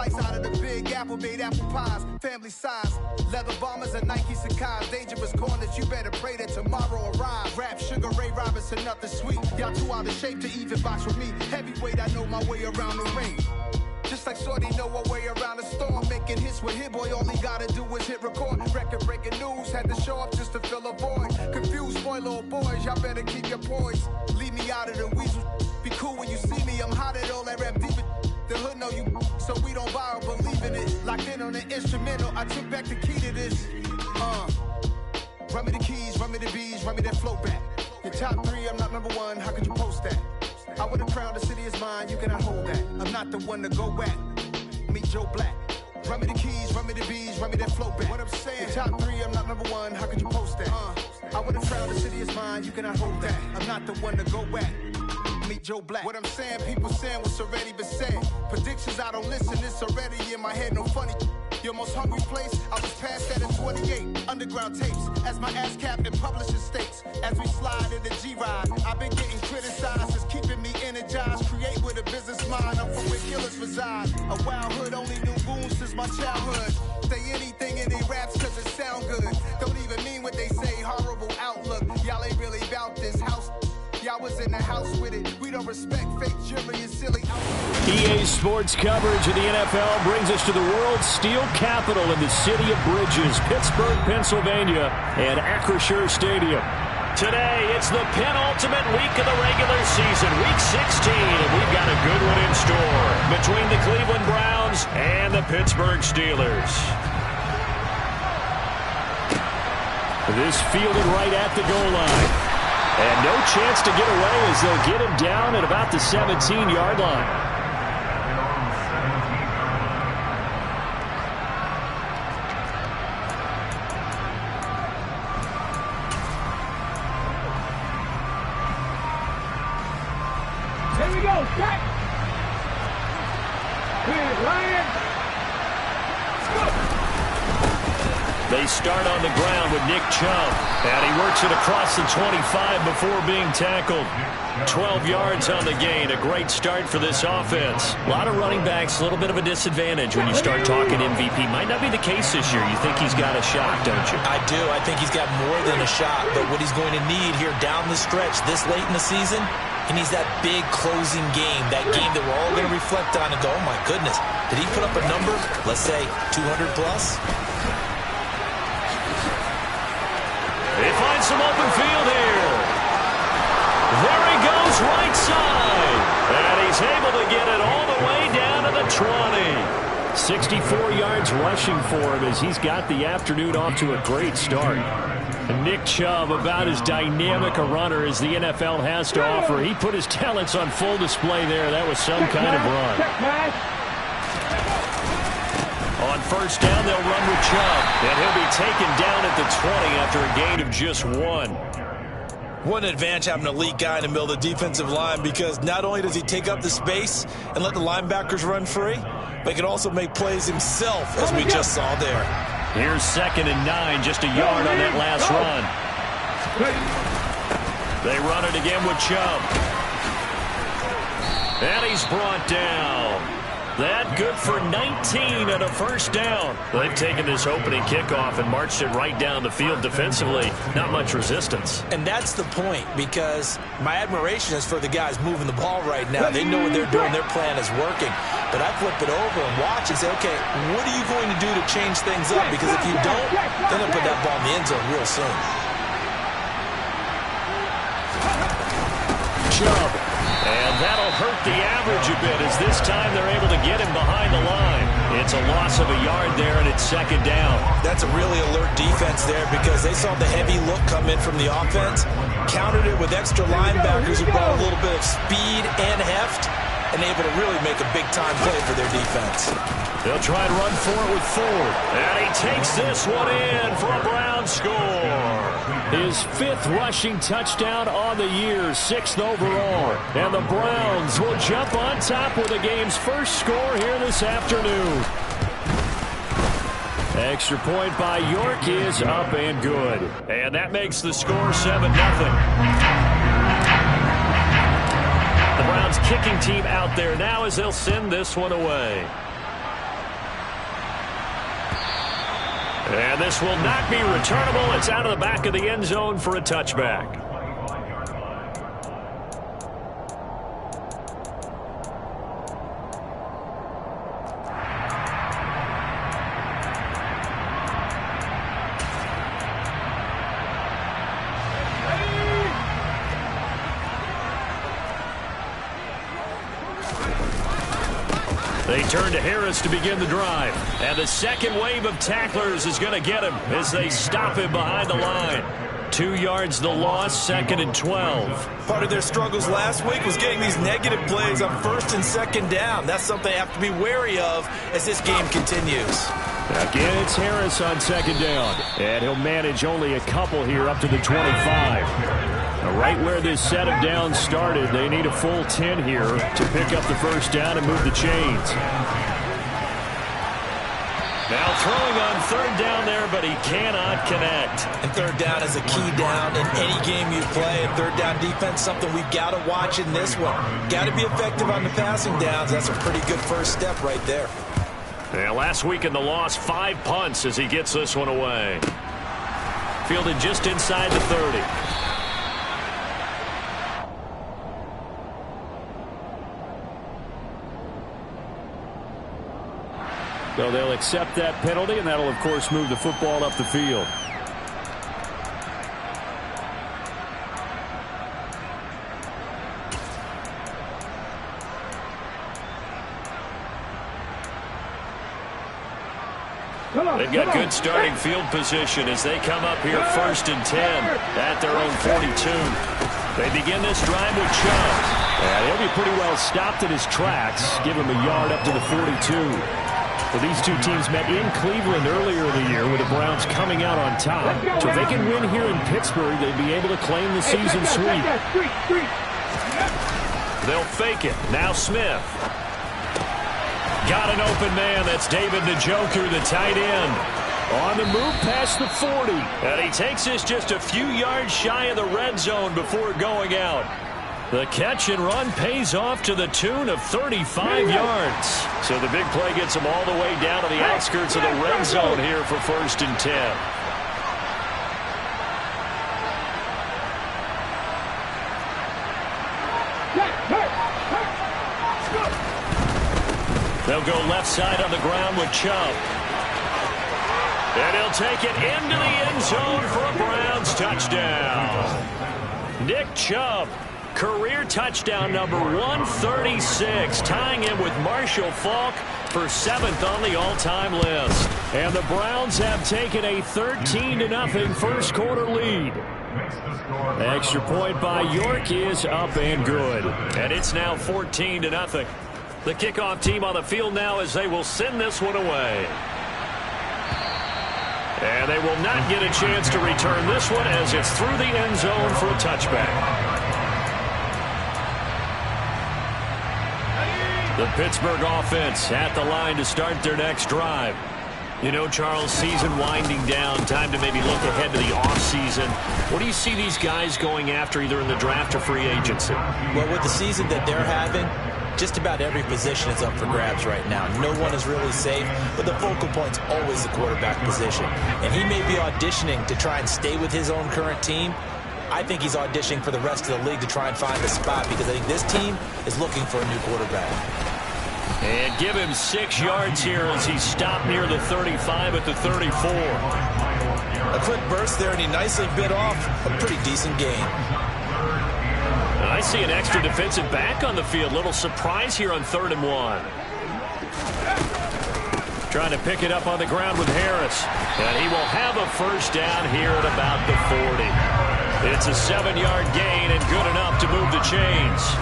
slice out of the big apple, made apple pies, family size. Leather bombers and Nike Sacai's. Dangerous corners, you better pray that tomorrow arrives. Rap, Sugar Ray Robinson, nothing sweet. Y'all too out of shape to even box with me. Heavyweight, I know my way around the ring. Just like Shorty know her way around the storm. Making hits with Hit Boy, all he gotta do is hit record. Record-breaking news, had to show up just to fill a void. Confused, spoiled little boys, y'all better keep your poise. Leave me out of the weasel. Be cool when you see me, I'm hot at all that rap deep. The hood know you, so we don't borrow, believe in it. Locked in on the instrumental, I took back the key to this. Run me the keys, run me the bees, run me that flow back. Your top 3, I'm not number 1, how could you post that? I would have crowned the city is mine, you cannot hold that. I'm not the one to go back. Meet Joe Black. Run me the keys, run me the bees, run me that flow back. What I'm saying, your top 3, I'm not number 1, how could you post that? I would have crowned the city is mine, you cannot hold that. I'm not the one to go back. Meet Joe Black. What I'm saying, people saying what's already been said. Predictions, I don't listen, it's already in my head, no funny. Your most hungry place, I was past that in 28. Underground tapes, as my ass cap in publishing states. As we slide in the G-Ride, I've been getting criticized, it's keeping me energized. Create with a business mind, I'm from where killers reside. A wild hood, only knew goons since my childhood. Say anything in they raps cause it sound good. Don't even mean what they say, horrible outlook. Y'all ain't really about this house. Y'all was in the house with it. We don't respect fake jury and silly outfits. EA Sports coverage of the NFL brings us to the world's steel capital in the city of Bridges, Pittsburgh, Pennsylvania, and Acrisure Stadium. Today, it's the penultimate week of the regular season, week 16, and we've got a good one in store between the Cleveland Browns and the Pittsburgh Steelers. This fielded right at the goal line. And no chance to get away as they'll get him down at about the 17-yard line. Here we go, set. Clear, Ryan. They start on the ground with Nick Chubb, and he works it across the 25 before being tackled. 12 yards on the gain, a great start for this offense. A lot of running backs, a little bit of a disadvantage when you start talking MVP. Might not be the case this year. You think he's got a shot, don't you? I do. I think he's got more than a shot, but what he's going to need here down the stretch this late in the season, he needs that big closing game, that game that we're all going to reflect on and go, oh my goodness, did he put up a number, let's say 200 plus? They find some open field here. There he goes, right side. And he's able to get it all the way down to the 20. 64 yards rushing for him as he's got the afternoon off to a great start. And Nick Chubb, about as dynamic a runner as the NFL has to offer. He put his talents on full display there. That was some kind of run. On first down, they'll run with Chubb, and he'll be taken down at the 20 after a gain of just 1. What an advantage having an elite guy in the middle of the defensive line, because not only does he take up the space and let the linebackers run free, but he can also make plays himself, as we just saw there. Here's 2nd and 9, just a yard on that last run. They run it again with Chubb. And he's brought down. That good for 19 and a first down. They've taken this opening kickoff and marched it right down the field defensively. Not much resistance. And that's the point, because my admiration is for the guys moving the ball right now. They know what they're doing. Their plan is working. But I flip it over and watch and say, okay, what are you going to do to change things up? Because if you don't, then they'll put that ball in the end zone real soon. Chubb. And that'll hurt the average a bit as this time they're able to get him behind the line. It's a loss of a yard there, and it's 2nd down. That's a really alert defense there, because they saw the heavy look come in from the offense, countered it with extra linebackers who brought a little bit of speed and heft, and able to really make a big-time play for their defense. They'll try and run for it with Ford. And he takes this one in for a Brown score. His 5th rushing touchdown on the year, 6th overall. And the Browns will jump on top with the game's first score here this afternoon. Extra point by York is up and good. And that makes the score 7-0. The Browns kicking team out there now as they'll send this one away. And this will not be returnable. It's out of the back of the end zone for a touchback. They turn to Harris to begin the drive. And the second wave of tacklers is going to get him as they stop him behind the line. 2 yards the loss, 2nd and 12. Part of their struggles last week was getting these negative plays on 1st and 2nd down. That's something they have to be wary of as this game continues. Again, it's Harris on 2nd down. And he'll manage only a couple here up to the 25. Right where this set of downs started, they need a full 10 here to pick up the first down and move the chains. Now throwing on 3rd down there, but he cannot connect. And 3rd down is a key down in any game you play. And 3rd down defense, something we've got to watch in this one. Got to be effective on the passing downs. That's a pretty good first step right there. Yeah, last week in the loss, 5 punts as he gets this one away. Fielded just inside the 30. So they'll accept that penalty, and that'll, of course, move the football up the field. They've got good starting field position as they come up here 1st and 10 at their own 42. They begin this drive with Chubb. And he'll be pretty well stopped in his tracks. Give him a yard up to the 42. Well, these two teams met in Cleveland earlier in the year with the Browns coming out on top. So if they can win here in Pittsburgh, they'd be able to claim the season sweep. They'll fake it. Now Smith. Got an open man. That's David Njoku, the tight end. On the move past the 40. And he takes this just a few yards shy of the red zone before going out. The catch and run pays off to the tune of 35 yards. So the big play gets him all the way down to the outskirts of the red zone here for 1st and 10. They'll go left side on the ground with Chubb. And he'll take it into the end zone for a Browns touchdown. Nick Chubb, career touchdown number 136, tying him with Marshall Faulk for 7th on the all-time list. And the Browns have taken a 13-0 first quarter lead. Extra point by York is up and good. And it's now 14-0. The kickoff team on the field now as they will send this one away. And they will not get a chance to return this one as it's through the end zone for a touchback. The Pittsburgh offense at the line to start their next drive. You know, Charles, season winding down, time to maybe look ahead to the offseason. What do you see these guys going after either in the draft or free agency? Well, with the season that they're having, just about every position is up for grabs right now. No one is really safe, but the focal point's always the quarterback position. And he may be auditioning to try and stay with his own current team. I think he's auditioning for the rest of the league to try and find a spot because I think this team is looking for a new quarterback. And give him 6 yards here as he stopped near the 35 at the 34. A quick burst there, and he nicely bit off a pretty decent gain. I see an extra defensive back on the field. Little surprise here on 3rd and 1. Trying to pick it up on the ground with Harris. And he will have a first down here at about the 40. It's a 7-yard gain and good enough to move the chains.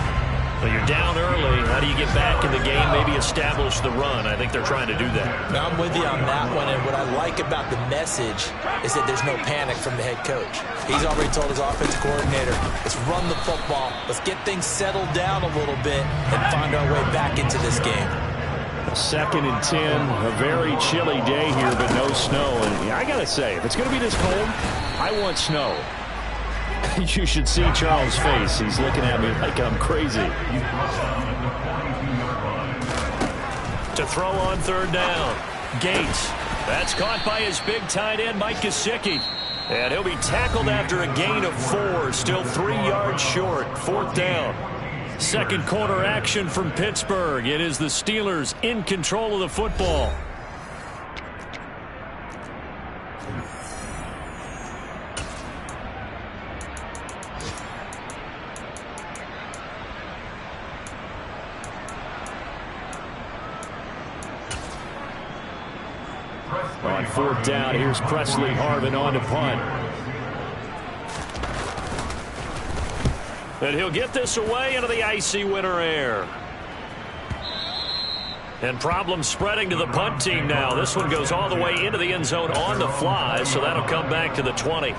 Well, you're down early. How do you get back in the game, maybe establish the run? I think they're trying to do that. Now, I'm with you on that one, and what I like about the message is that there's no panic from the head coach. He's already told his offensive coordinator, let's run the football, let's get things settled down a little bit and find our way back into this game. 2nd and 10, a very chilly day here, but no snow. And I got to say, if it's going to be this cold, I want snow. You should see Charles' face. He's looking at me like I'm crazy. To throw on 3rd down. Gates That's caught by his big tight end, Mike Gesicki. And he'll be tackled after a gain of 4, still 3 yards short, 4th down. Second quarter action from Pittsburgh. It is the Steelers in control of the football. On 4th down, here's Presley Harvin on to punt. And he'll get this away into the icy winter air. And problems spreading to the punt team now. This one goes all the way into the end zone on the fly, so that'll come back to the 20.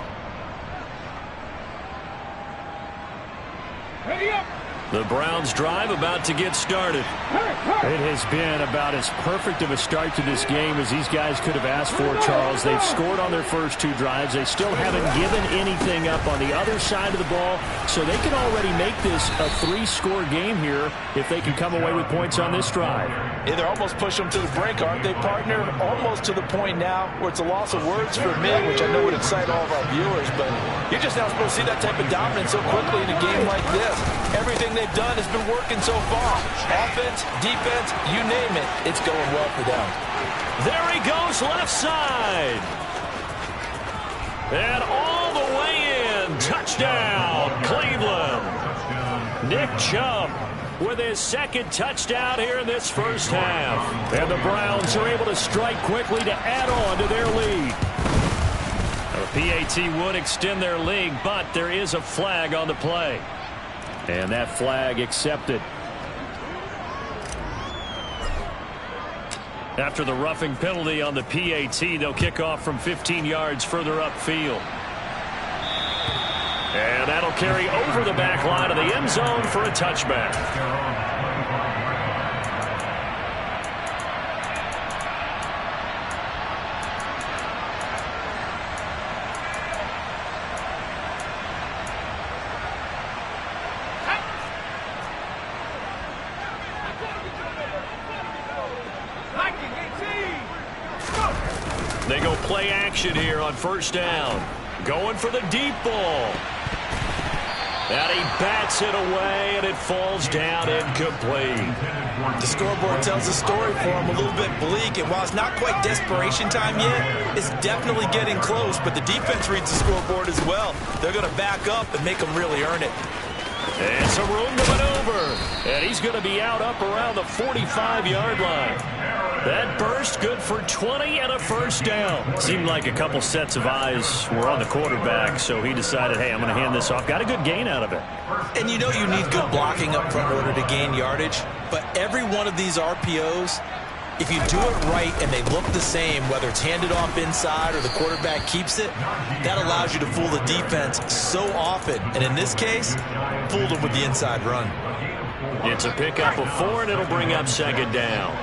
Ready up. The Browns drive about to get started. It has been about as perfect of a start to this game as these guys could have asked for, Charles. They've scored on their first 2 drives. They still haven't given anything up on the other side of the ball, so they can already make this a 3-score game here if they can come away with points on this drive. Yeah, they're almost pushing them to the brink, aren't they, partner? Almost to the point now where it's a loss of words for me, which I know would excite all of our viewers, but you're just not supposed to see that type of dominance so quickly in a game like this. Everything they've done has been working so far. Offense, defense, you name it, it's going well for them. There he goes left side. And all the way in. Touchdown, Cleveland. Nick Chubb with his second touchdown here in this first half. And the Browns are able to strike quickly to add on to their lead. The PAT would extend their lead, but there is a flag on the play. And that flag accepted. After the roughing penalty on the PAT, they'll kick off from 15 yards further upfield. And that'll carry over the back line of the end zone for a touchback. They go play action here on first down. Going for the deep ball. And he bats it away, and it falls down incomplete. The scoreboard tells a story for him, a little bit bleak, and while it's not quite desperation time yet, it's definitely getting close, but the defense reads the scoreboard as well. They're going to back up and make them really earn it. And some room to maneuver. And he's going to be out up around the 45-yard line. That burst good for 20 and a first down. Seemed like a couple sets of eyes were on the quarterback, so he decided, hey, I'm going to hand this off. Got a good gain out of it. And you know you need good blocking up front in order to gain yardage, but every one of these RPOs, if you do it right and they look the same, whether it's handed off inside or the quarterback keeps it, that allows you to fool the defense so often. And in this case, fooled them with the inside run. It's a pickup of 4, and it'll bring up second down.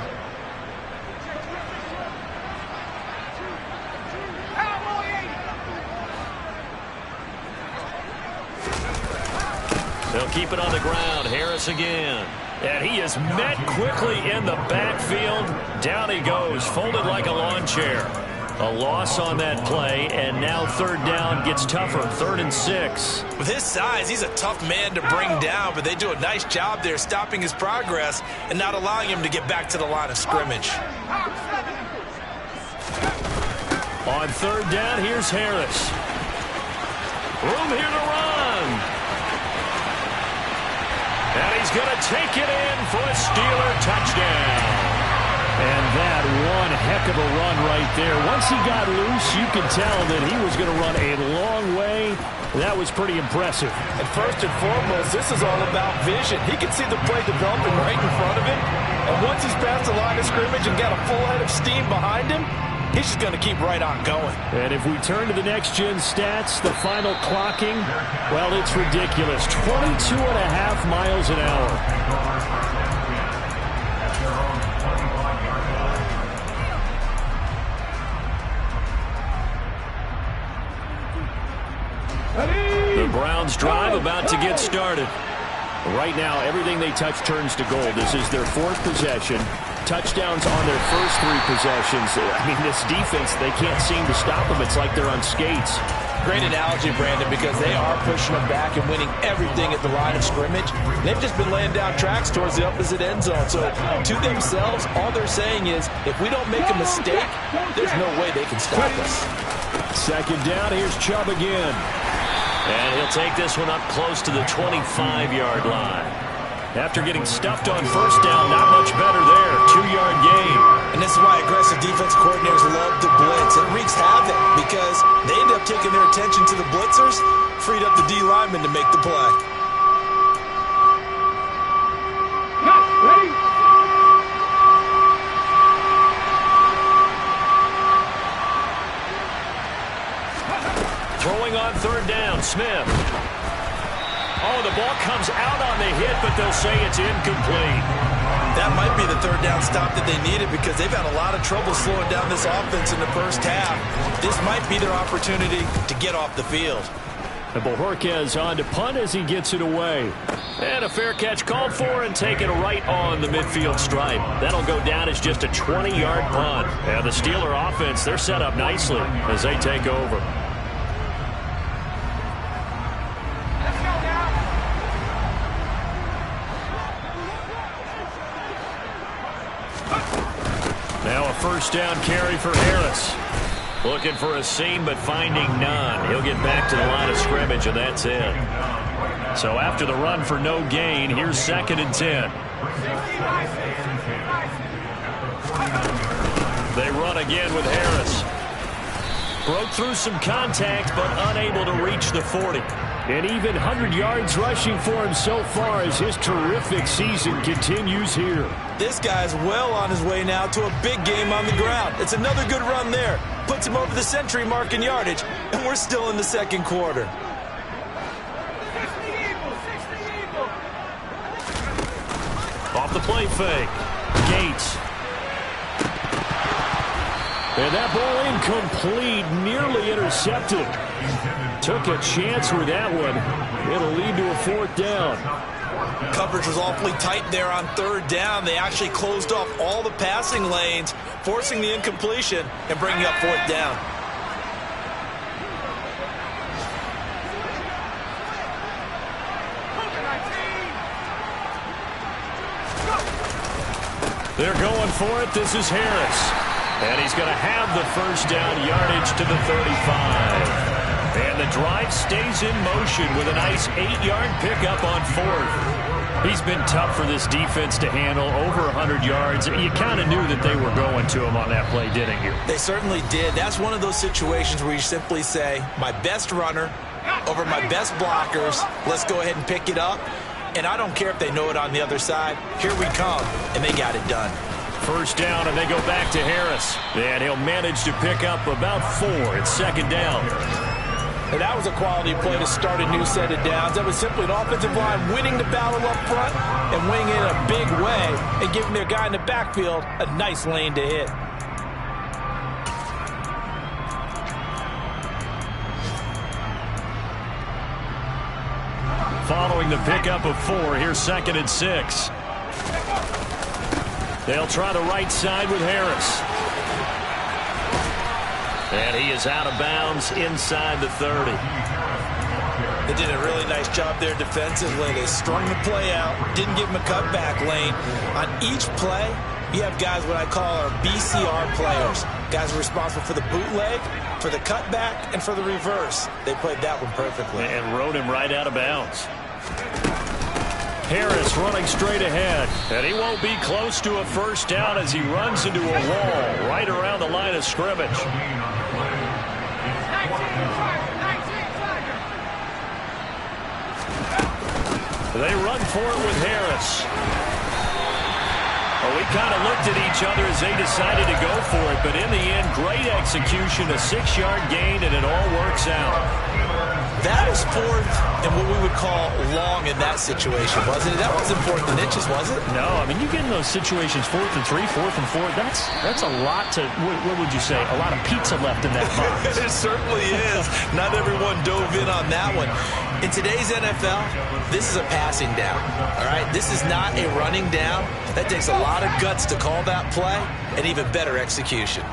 They'll keep it on the ground. Harris again. And he is met quickly in the backfield. Down he goes, folded like a lawn chair. A loss on that play, and now third down gets tougher. 3rd and 6. With his size, he's a tough man to bring down, but they do a nice job there stopping his progress and not allowing him to get back to the line of scrimmage. On 3rd down, here's Harris. Room here to run. And he's going to take it in for a Steeler touchdown. And that one heck of a run right there. Once he got loose, you could tell that he was going to run a long way. That was pretty impressive. And first and foremost, this is all about vision. He can see the play developing right in front of him. And once he's past the line of scrimmage and got a full head of steam behind him, he's just going to keep right on going. And if we turn to the next-gen stats, the final clocking, well, it's ridiculous. 22.5 miles an hour. The Browns drive about to get started. Right now, everything they touch turns to gold. This is their 4th possession. touchdowns on their first 3 possessions. I mean, this defense, they can't seem to stop them. It's like they're on skates. Great analogy, Brandon, because they are pushing them back and winning everything at the line of scrimmage. They've just been laying down tracks towards the opposite end zone. So to themselves, all they're saying is, if we don't make a mistake, there's no way they can stop us. Second down, here's Chubb again. And he'll take this one up close to the 25-yard line. After getting stuffed on first down, not much better there. 2-yard gain. And this is why aggressive defense coordinators love to blitz. It wreaks havoc because they end up taking their attention to the blitzers, freed up the D lineman to make the play. Ready? Throwing on third down, Smith. Oh, the ball comes out on the hit, but they'll say it's incomplete. That might be the third down stop that they needed because they've had a lot of trouble slowing down this offense in the first half. This might be their opportunity to get off the field. And Bojorquez on to punt as he gets it away. And a fair catch called for and taken right on the midfield stripe. That'll go down as just a 20-yard punt. And the Steeler offense, they're set up nicely as they take over. Now a first down carry for Harris. Looking for a seam, but finding none. He'll get back to the line of scrimmage, and that's it. So after the run for no gain, here's 2nd and 10. They run again with Harris. Broke through some contact, but unable to reach the 40. And even 100 yards rushing for him so far as his terrific season continues here. This guy's well on his way now to a big game on the ground. It's another good run there. Puts him over the century mark in yardage, and we're still in the second quarter. Off the play fake. Gates. And that ball incomplete, nearly intercepted. Took a chance with that one. It'll lead to a 4th down. Coverage was awfully tight there on 3rd down. They actually closed off all the passing lanes, forcing the incompletion and bringing up 4th down. They're going for it. This is Harris. And he's going to have the first down, yardage to the 35. And the drive stays in motion with a nice 8-yard pickup on 4th. He's been tough for this defense to handle, over 100 yards. You kind of knew that they were going to him on that play, didn't you? They certainly did. That's one of those situations where you simply say, my best runner over my best blockers. Let's go ahead and pick it up. And I don't care if they know it on the other side. Here we come, and they got it done. First down, and they go back to Harris. And he'll manage to pick up about 4. It's 2nd down. And that was a quality play to start a new set of downs. That was simply an offensive line winning the battle up front and winning it in a big way and giving their guy in the backfield a nice lane to hit. Following the pickup of 4, here's 2nd and 6. They'll try the right side with Harris. And he is out of bounds inside the 30. They did a really nice job there defensively. They strung the play out, didn't give him a cutback lane. On each play, you have guys what I call our BCR players. Guys are responsible for the bootleg, for the cutback, and for the reverse. They played that one perfectly. And rode him right out of bounds. Harris running straight ahead. And he won't be close to a first down as he runs into a wall right around the line of scrimmage. They run for it with Harris. Well, we kind of looked at each other as they decided to go for it, but in the end, great execution, a 6-yard gain, and it all works out. That was fourth and what we would call long in that situation, wasn't it? That wasn't fourth and inches, was it? No, I mean, you get in those situations, 4th and 3, 4th and 4. That's a lot to, what would you say, a lot of pizza left in that box. It certainly is. Not everyone dove in on that one. In today's NFL, this is a passing down, all right? This is not a running down. That takes a lot of guts to call that play and even better execution.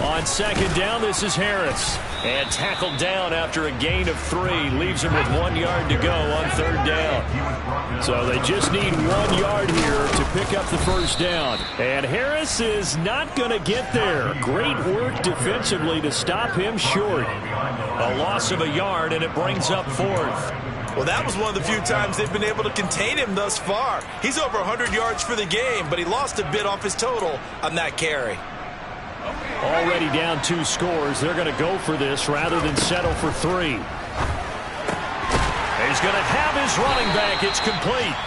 On 2nd down, this is Harris. And tackled down after a gain of 3. Leaves him with 1 yard to go on 3rd down. So they just need 1 yard here to pick up the first down. And Harris is not going to get there. Great work defensively to stop him short. A loss of a yard, and it brings up 4th. Well, that was one of the few times they've been able to contain him thus far. He's over 100 yards for the game, but he lost a bit off his total on that carry. Already down 2 scores. They're going to go for this rather than settle for 3. He's going to have his running back. It's complete.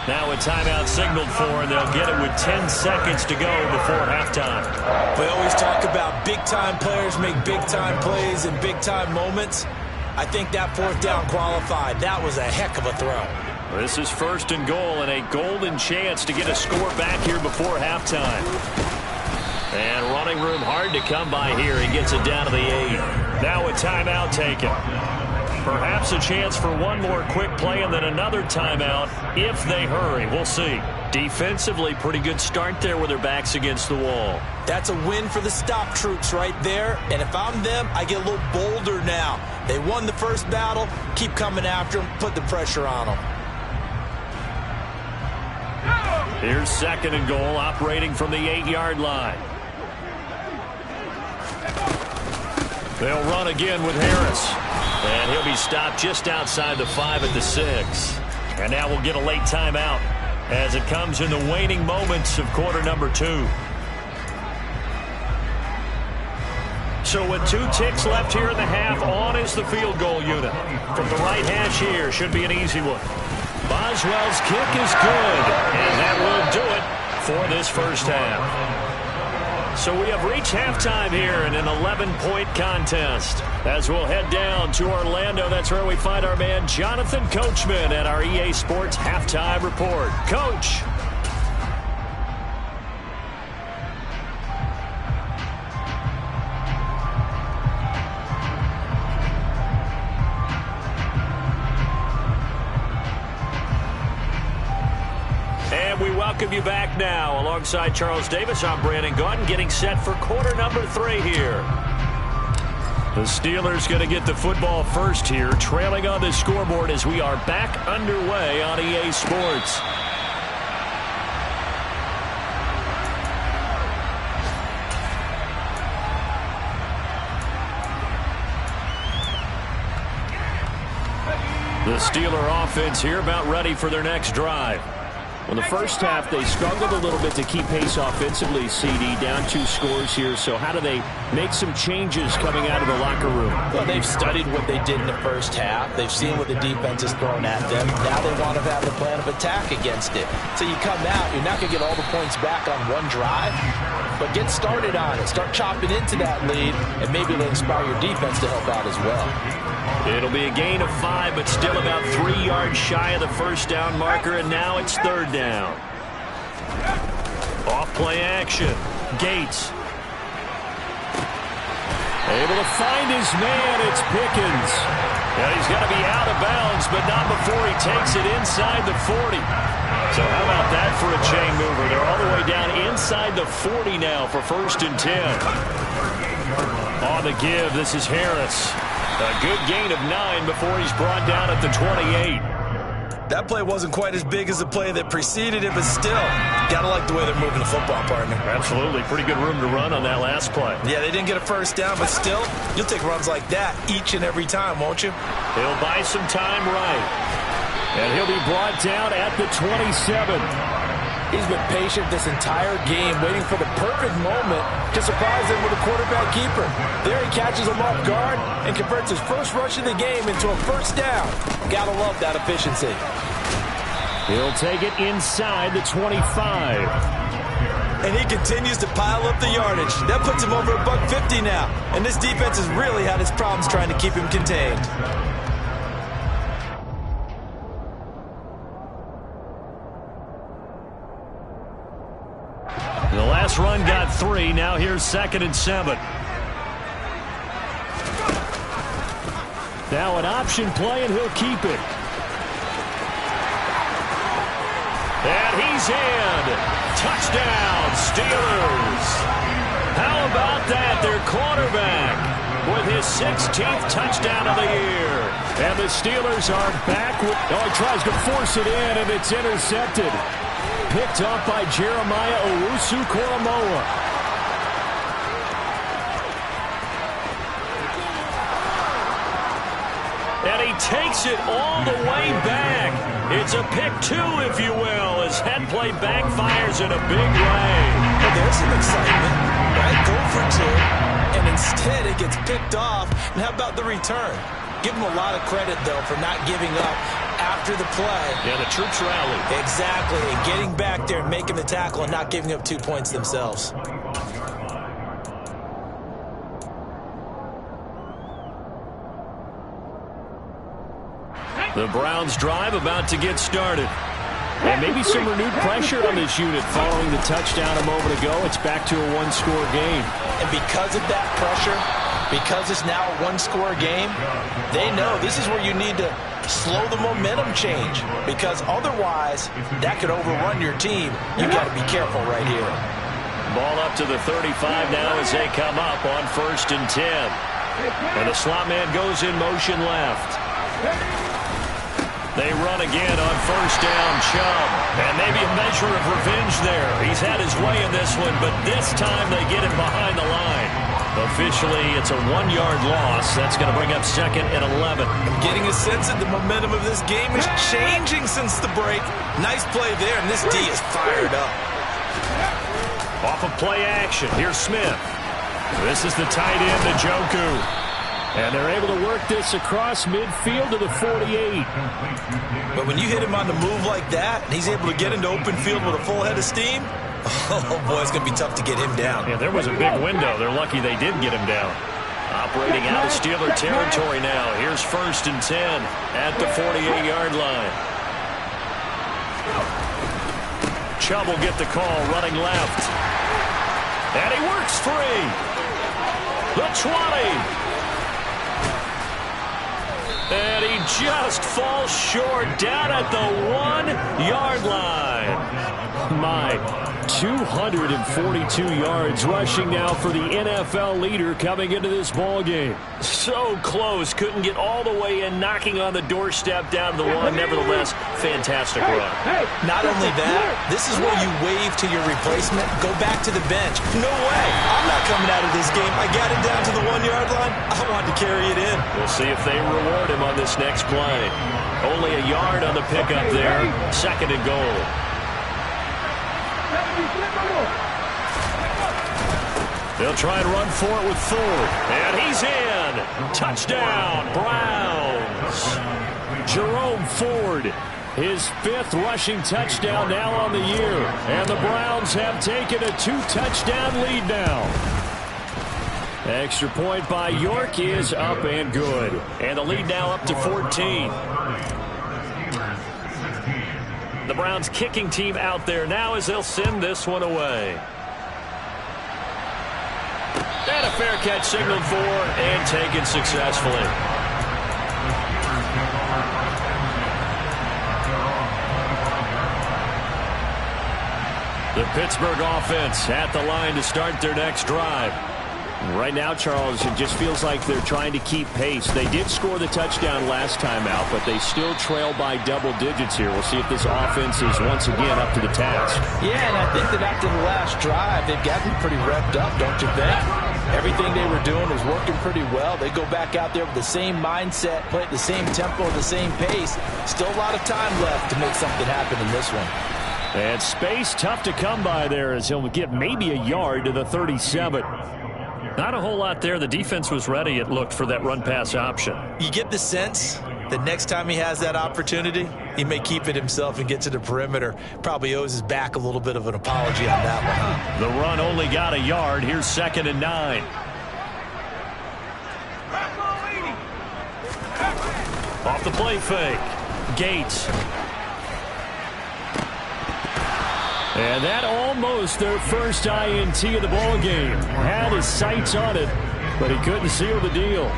Now a timeout signaled for, and they'll get it with 10 seconds to go before halftime. We always talk about big-time players make big-time plays in big-time moments. I think that 4th down qualified. That was a heck of a throw. This is 1st and goal, and a golden chance to get a score back here before halftime. And running room hard to come by here. He gets it down to the 8. Now a timeout taken. Perhaps a chance for one more quick play and then another timeout if they hurry. We'll see. Defensively, pretty good start there with their backs against the wall. That's a win for the stop troops right there. And if I'm them, I get a little bolder now. They won the first battle. Keep coming after them. Put the pressure on them. Here's 2nd and goal, operating from the 8-yard line. They'll run again with Harris. And he'll be stopped just outside the 5 at the 6. And now we'll get a late timeout as it comes in the waning moments of quarter number 2. So with 2 ticks left here in the half, on is the field goal unit. From the right hash here, should be an easy one. Boswell's kick is good, and that will do it for this first half. So we have reached halftime here in an 11-point contest. As we'll head down to Orlando, that's where we find our man Jonathan Coachman at our EA Sports Halftime Report. Coach. We welcome you back now. Alongside Charles Davis, I'm Brandon Gaudin, getting set for quarter number 3 here. The Steelers going to get the football first here, trailing on the scoreboard as we are back underway on EA Sports. The Steeler offense here about ready for their next drive. Well, the first half, they struggled a little bit to keep pace offensively, CD, down 2 scores here. So how do they make some changes coming out of the locker room? Well, they've studied what they did in the first half. They've seen what the defense has thrown at them. Now they want to have a plan of attack against it. So you come out, you're not going to get all the points back on one drive, but get started on it. Start chopping into that lead, and maybe it'll inspire your defense to help out as well. It'll be a gain of 5, but still about 3 yards shy of the first down marker, and now it's 3rd down. Off play action. Gates. Able to find his man. It's Pickens. And he's going to be out of bounds, but not before he takes it inside the 40. So how about that for a chain mover? They're all the way down inside the 40 now for 1st and 10. On the give, this is Harris. A good gain of 9 before he's brought down at the 28. That play wasn't quite as big as the play that preceded it, but still, gotta like the way they're moving the football, partner. Absolutely. Pretty good room to run on that last play. Yeah, they didn't get a first down, but still, you'll take runs like that each and every time, won't you? He'll buy some time right. And he'll be brought down at the 27. He's been patient this entire game, waiting for the perfect moment to surprise him with a quarterback keeper. There he catches him off guard and converts his first rush of the game into a first down. Gotta love that efficiency. He'll take it inside the 25. and he continues to pile up the yardage. That puts him over $150 now, and this defense has really had its problems trying to keep him contained. The last run got 3. Now here's 2nd and 7. Now an option play, and he'll keep it. And he's in. Touchdown, Steelers. How about that? Their quarterback with his 16th touchdown of the year. And the Steelers are back with... Oh, he tries to force it in, and it's intercepted. Picked up by Jeremiah Owusu-Koramoah. And he takes it all the way back. It's a pick 2, if you will, as head play backfires in a big way. Well, there's some excitement, right? Go for 2, and instead it gets picked off. And how about the return? Give him a lot of credit, though, for not giving up after the play. Yeah, the troops rallied. Exactly, and getting back there and making the tackle and not giving up 2 points themselves. The Browns drive about to get started. And maybe some renewed pressure on this unit following the touchdown a moment ago. It's back to a 1-score game. And because of that pressure, because it's now a 1-score game, they know this is where you need to slow the momentum change, because otherwise that could overrun your team. You got to be careful right here. Ball up to the 35 now as they come up on 1st and 10. And the slot man goes in motion left. They run again on 1st down, Chubb. And maybe a measure of revenge there. He's had his way in this one, but this time they get him behind the line. Officially, it's a 1-yard loss. That's going to bring up 2nd and 11. I'm getting a sense that the momentum of this game is changing since the break. Nice play there, and this D is fired up. Off of play action, here's Smith. This is the tight end, Njoku. And they're able to work this across midfield to the 48. But when you hit him on the move like that, and he's able to get into open field with a full head of steam, oh, boy, it's going to be tough to get him down. Yeah, there was a big window. They're lucky they did get him down. Operating out of Steeler territory now. Here's 1st and 10 at the 48-yard line. Chubb will get the call, running left. And he works free. The 20. And he just falls short down at the 1-yard line. My 242 yards rushing now for the NFL leader coming into this ball game. So close, couldn't get all the way in, knocking on the doorstep down the 1. Nevertheless, fantastic run. Not only that, this is where you wave to your replacement, go back to the bench. No way, I'm not coming out of this game. I got it down to the 1-yard line. I want to carry it in. We'll see if they reward him on this next play. Only a yard on the pickup there. 2nd and goal. They'll try and run for it with Ford. And he's in. Touchdown, Browns. Jerome Ford, his 5th rushing touchdown now on the year. And the Browns have taken a 2-touchdown lead now. Extra point by York is up and good. And the lead now up to 14. The Browns kicking team out there now as they'll send this one away. And a fair catch signaled for and taken successfully. The Pittsburgh offense at the line to start their next drive. Right now, Charles, it just feels like they're trying to keep pace. They did score the touchdown last time out, but they still trail by double digits here. We'll see if this offense is once again up to the task. Yeah, and I think that after the last drive, they've gotten pretty revved up, don't you think? Everything they were doing was working pretty well. They go back out there with the same mindset, play at the same tempo, the same pace. Still a lot of time left to make something happen in this one. And space tough to come by there as he'll get maybe a yard to the 37. Not a whole lot there. The defense was ready, it looked, for that run-pass option. You get the sense that next time he has that opportunity, He may keep it himself and get to the perimeter. Probably owes his back a little bit of an apology on that one. The run only got a yard. Here's 2nd and 9. Off the play fake. Gates. And that almost their first INT of the ball game. Had his sights on it, but he couldn't seal the deal.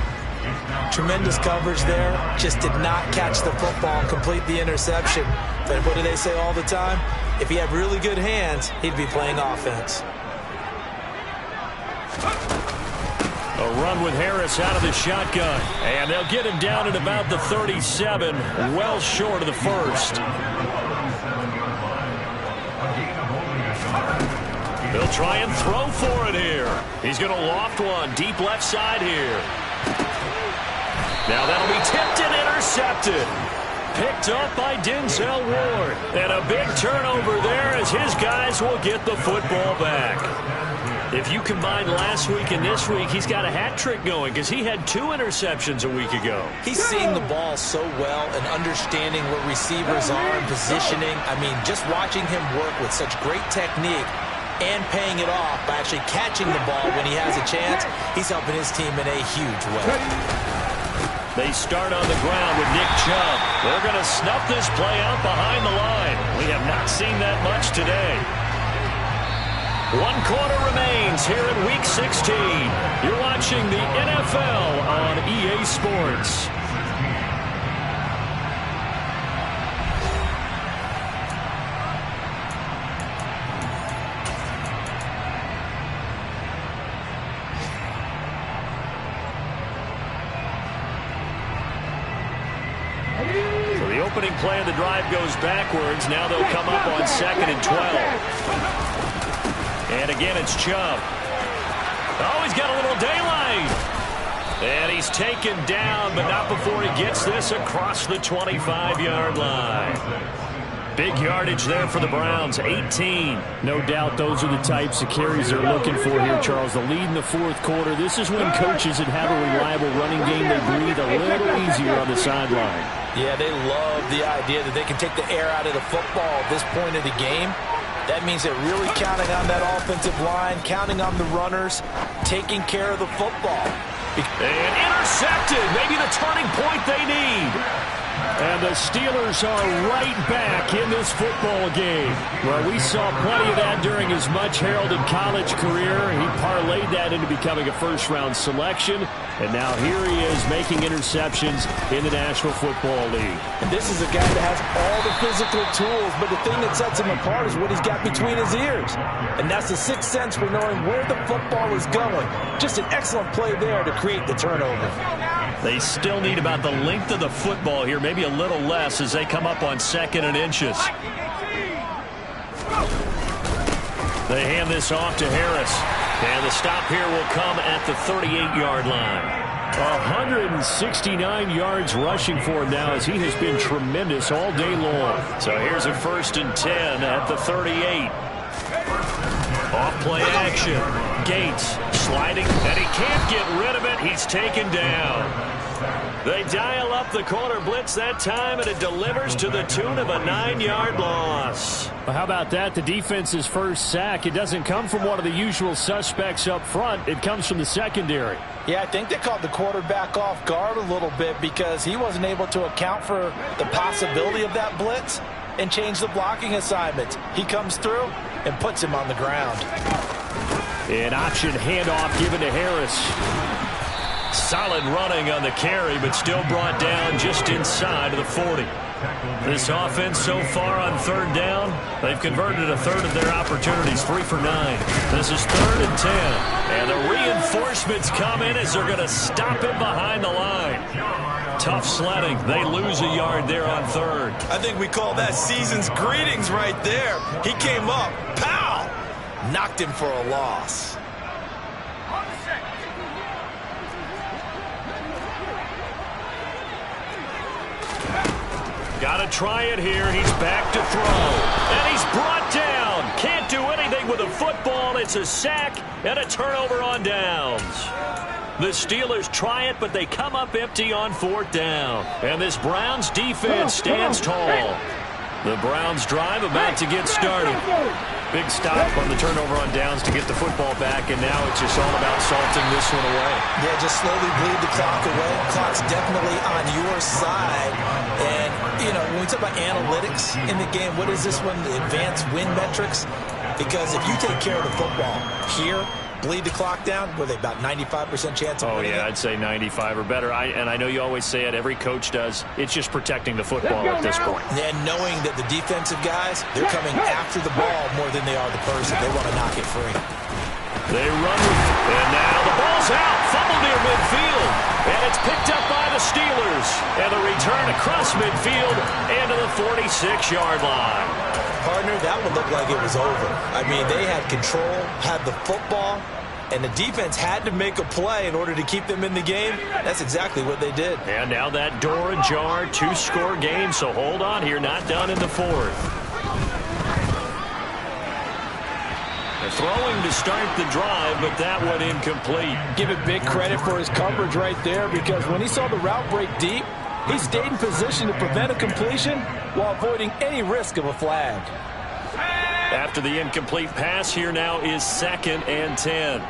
Tremendous coverage there. Just did not catch the football and complete the interception. But what do they say all the time? If he had really good hands, he'd be playing offense. A run with Harris out of the shotgun. And they'll get him down at about the 37, well short of the first. They'll try and throw for it here. He's going to loft one deep left side here. Now that'll be tipped and intercepted. Picked up by Denzel Ward. And a big turnover there as his guys will get the football back. If you combine last week and this week, he's got a hat trick going because he had 2 interceptions a week ago. He's seeing the ball so well and understanding where receivers are and positioning. I mean, just watching him work with such great technique and paying it off by actually catching the ball when he has a chance, he's helping his team in a huge way. They start on the ground with Nick Chubb. They're going to snuff this play out behind the line. We have not seen that much today. 1 quarter remains here in Week 16. You're watching the NFL on EA Sports. So the opening play of the drive goes backwards. Now they'll come up on 2nd and 12. And again, it's Chubb. Oh, he's got a little daylight. And he's taken down, but not before he gets this across the 25-yard line. Big yardage there for the Browns, 18. No doubt those are the types of carries they're looking for here, Charles. The lead in the 4th quarter. This is when coaches that have a reliable running game, they breathe a little easier on the sideline. Yeah, they love the idea that they can take the air out of the football at this point of the game. That means they're really counting on that offensive line, counting on the runners, taking care of the football. And intercepted, maybe the turning point they need. And the Steelers are right back in this football game. Well, we saw plenty of that during his much-heralded college career. He parlayed that into becoming a first-round selection. And now here he is making interceptions in the National Football League. And this is a guy that has all the physical tools, but the thing that sets him apart is what he's got between his ears. And that's the sixth sense for knowing where the football is going. Just an excellent play there to create the turnover. They still need about the length of the football here, maybe a little less as they come up on 2nd and inches. They hand this off to Harris. And the stop here will come at the 38-yard line. 169 yards rushing for him now as he has been tremendous all day long. So here's a 1st and 10 at the 38. Off play action. Gates sliding, and he can't get rid of it. He's taken down. They dial up the corner blitz that time, and it delivers to the tune of a 9-yard loss. Well, how about that? The defense's first sack. It doesn't come from one of the usual suspects up front. It comes from the secondary. Yeah, I think they caught the quarterback off guard a little bit because he wasn't able to account for the possibility of that blitz and change the blocking assignments. He comes through and puts him on the ground. An option handoff given to Harris. Solid running on the carry, but still brought down just inside of the 40. This offense so far on 3rd down, they've converted a third of their opportunities, 3 for 9. This is 3rd and 10. And the reinforcements come in as they're going to stop him behind the line. Tough sledding. They lose a yard there on 3rd. I think we call that season's greetings right there. He came up, pow! Knocked him for a loss. Got to try it here. He's back to throw. And he's brought down. Can't do anything with a football. It's a sack and a turnover on downs. The Steelers try it, but they come up empty on 4th down. And this Browns defense stands tall. The Browns drive about to get started. Big stop on the turnover on downs to get the football back, and now it's just all about salting this one away. Yeah, just slowly bleed the clock away. Clock's definitely on your side. And, you know, when we talk about analytics in the game, what is this one? The advanced win metrics? Because if you take care of the football here, bleed the clock down, were they about 95% chance of winning? Oh, yeah, I'd say 95 or better. And I know you always say it, every coach does. It's just protecting the football at this point. And knowing that the defensive guys, they're coming after the ball more than they are the person. They want to knock it free. They run with it, and now the ball's out. Fumble near midfield, and it's picked up by the Steelers. And the return across midfield into the 46-yard line. Partner, that would look like it was over. I mean, they had control, had the football, and the defense had to make a play in order to keep them in the game. That's exactly what they did. And now that door ajar, 2-score game, so hold on here, not done in the 4th. Throwing to start the drive, but that one incomplete. Give it big credit for his coverage right there, because when he saw the route break deep, he stayed in position to prevent a completion while avoiding any risk of a flag. After the incomplete pass, here now is 2nd and 10.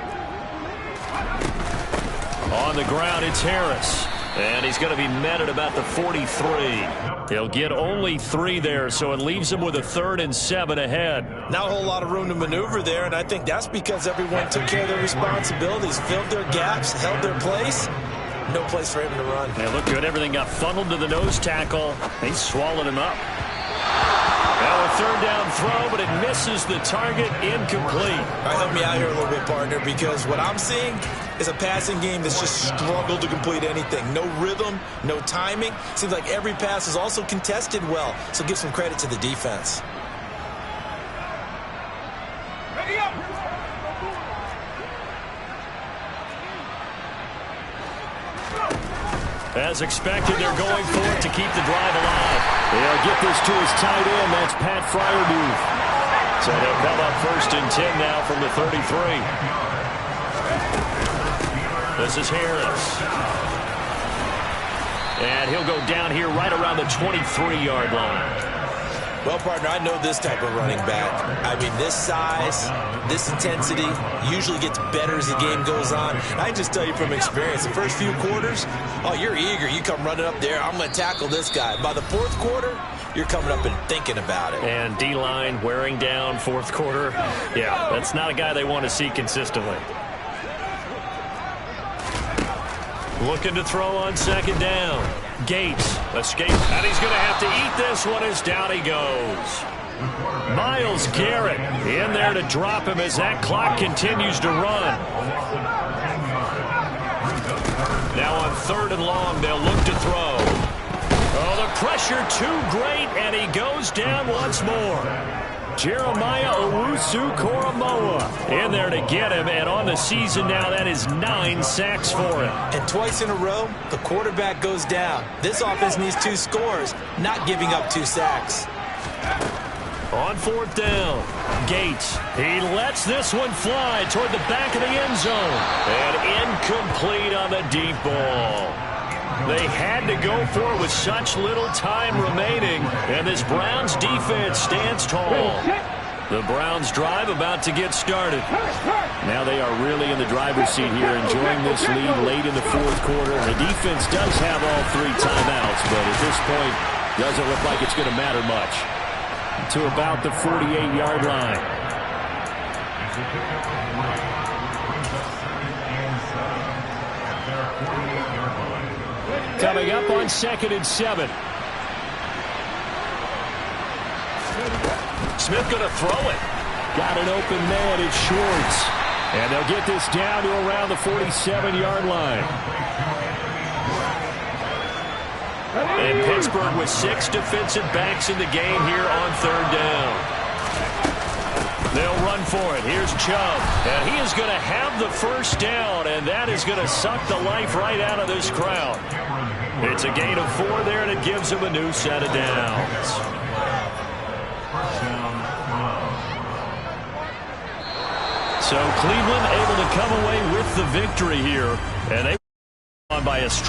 On the ground, it's Harris. And he's going to be met at about the 43. He'll get only 3 there, so it leaves him with a 3rd and 7 ahead. Not a whole lot of room to maneuver there, and I think that's because everyone took care of their responsibilities, filled their gaps, held their place. No place for him to run. They look good. Everything got funneled to the nose tackle. He swallowed him up. Now a 3rd down throw, but it misses the target, incomplete. All right, help me out here a little bit, partner, because what I'm seeing is a passing game that's just struggled to complete anything. No rhythm, no timing. Seems like every pass is also contested well, so give some credit to the defense. Ready up! As expected, they're going for it to keep the drive alive. They'll get this to his tight end. That's Pat Freiermuth. So they'll come up 1st and 10 now from the 33. This is Harris. And he'll go down here right around the 23-yard line. Well, partner, I know this type of running back. I mean, this size, this intensity usually gets better as the game goes on. I just tell you from experience, the first few quarters, oh, you're eager. You come running up there, I'm going to tackle this guy. By the 4th quarter, you're coming up and thinking about it. And D-line wearing down 4th quarter. Yeah, that's not a guy they want to see consistently. Looking to throw on 2nd down. Gates escapes, and he's going to have to eat this one as down he goes. Myles Garrett in there to drop him as that clock continues to run. Now on 3rd and long, they'll look to throw. Oh, the pressure too great, and he goes down once more. Jeremiah Owusu-Koramoah in there to get him, and on the season now, that is 9 sacks for him. And twice in a row, the quarterback goes down. This offense needs 2 scores, not giving up 2 sacks. On 4th down, Gates. He lets this one fly toward the back of the end zone. And incomplete on the deep ball. They had to go for it with such little time remaining, and this Browns defense stands tall. The Browns drive about to get started. Now they are really in the driver's seat here, enjoying this lead late in the 4th quarter. The defense does have all 3 timeouts, but at this point, doesn't look like it's going to matter much. To about the 48-yard line. Coming up on 2nd and 7. Smith going to throw it. Got an open man. It's Schwartz. And they'll get this down to around the 47-yard line. And Pittsburgh with 6 defensive backs in the game here on 3rd down. They'll run for it. Here's Chubb. And he is going to have the 1st down, and that is going to suck the life right out of this crowd. It's a gain of 4 there, and it gives him a new set of downs. So Cleveland able to come away with the victory here, and they won by a strong